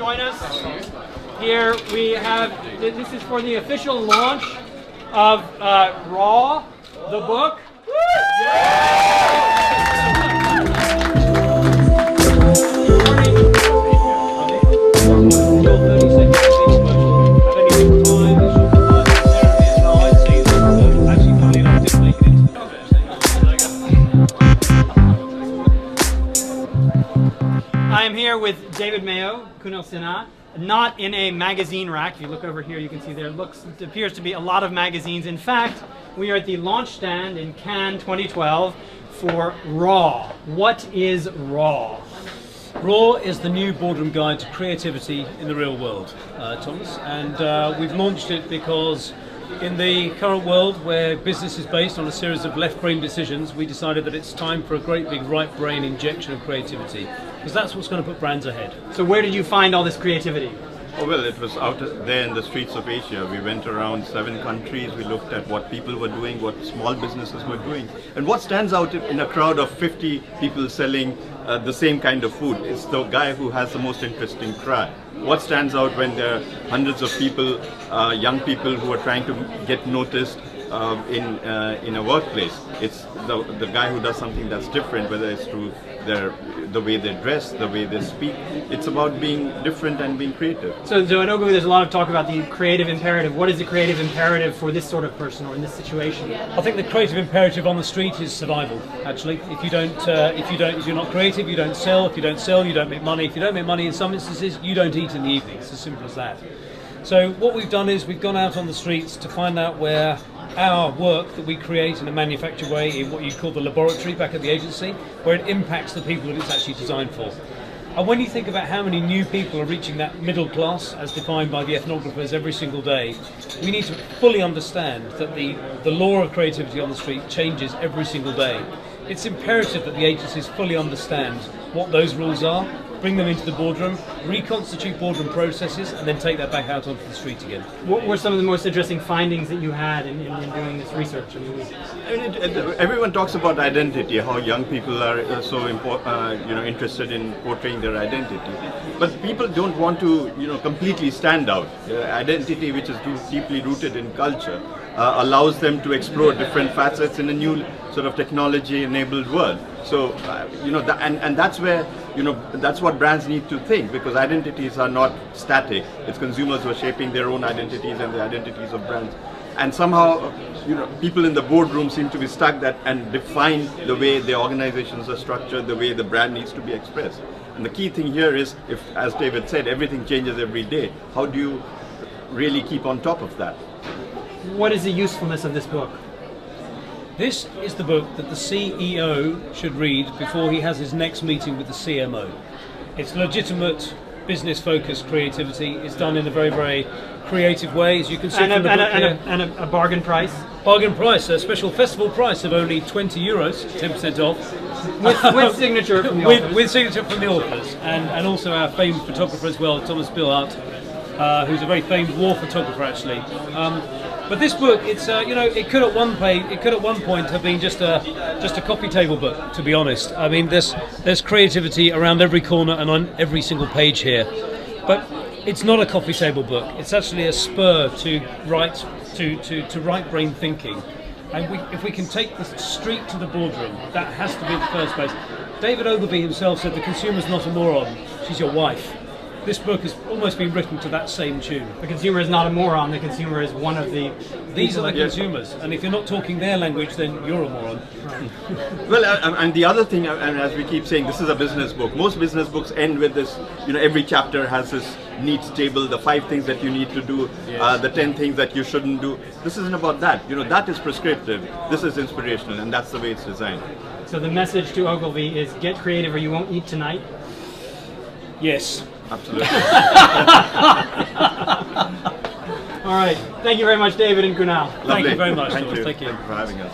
join us. Here we have, this is for the official launch of Raw, the book. I'm here with David Mayo, Kunal Sinha, not in a magazine rack. If you look over here, you can see there appears to be a lot of magazines. In fact, we are at the launch stand in Cannes 2012 for Raw. What is Raw? Raw is the new boardroom guide to creativity in the real world, Thomas, and we've launched it because in the current world where business is based on a series of left brain decisions, we decided that it's time for a great big right brain injection of creativity, because that's what's going to put brands ahead. So where did you find all this creativity? Oh, well, it was out there in the streets of Asia. We went around 7 countries. We looked at what people were doing, what small businesses were doing. And what stands out in a crowd of 50 people selling the same kind of food is the guy who has the most interesting cry. What stands out when there are hundreds of people, young people who are trying to get noticed in a workplace? It's the guy who does something that's different, whether it's through the way they dress, the way they speak. It's about being different and being creative. So at Ogilvy, there's a lot of talk about the creative imperative. What is the creative imperative for this sort of person or in this situation? I think the creative imperative on the street is survival. Actually, if you're not creative, you don't sell. If you don't sell, you don't make money. If you don't make money, in some instances, you don't eat in the evening. It's as simple as that. So what we've done is we've gone out on the streets to find out where our work that we create in a manufactured way, in what you call the laboratory back at the agency, where it impacts the people that it's actually designed for. And when you think about how many new people are reaching that middle class, as defined by the ethnographers every single day, we need to fully understand that the law of creativity on the street changes every single day. It's imperative that the agencies fully understand what those rules are, bring them into the boardroom, reconstitute boardroom processes, and then take that back out onto the street again. What were some of the most interesting findings that you had in doing this research? Everyone talks about identity, how young people are so interested in portraying their identity. But people don't want to completely stand out. Identity, which is deeply rooted in culture, allows them to explore different facets in a new sort of technology-enabled world. So, and that's where, that's what brands need to think, because identities are not static. It's consumers who are shaping their own identities and the identities of brands. And somehow, people in the boardroom seem to be stuck and define the way the organizations are structured, the way the brand needs to be expressed. And the key thing here is, if, as David said, everything changes every day, how do you really keep on top of that? What is the usefulness of this book? This is the book that the CEO should read before he has his next meeting with the CMO. It's legitimate, business-focused creativity. It's done in a very, very creative way, as you can see from the book here. And a bargain price? Bargain price, a special festival price of only €20, 10% off. With signature from the authors. With signature from the authors, and also our famed photographer as well, Thomas Billhart, who's a very famed war photographer actually. But this book, it's it could at one point have been just a coffee table book. To be honest, I mean there's creativity around every corner and on every single page here, but it's not a coffee table book. It's actually a spur to right brain thinking. And if we can take the street to the boardroom, that has to be the first place. David Ogilvy himself said the consumer's not a moron; she's your wife. This book has almost been written to that same tune. The consumer is not a moron, the consumer is one of the... These are the consumers, and if you're not talking their language, then you're a moron. Right. Well, and the other thing, and as we keep saying, this is a business book. Most business books end with this, every chapter has this needs table, the 5 things that you need to do, yes. The 10 things that you shouldn't do. This isn't about that. That is prescriptive. This is inspirational, and that's the way it's designed. So the message to Ogilvy is get creative or you won't eat tonight? Yes. Absolutely. All right. Thank you very much, David and Kunal. Thank you very much. Thank you Thank you for having us.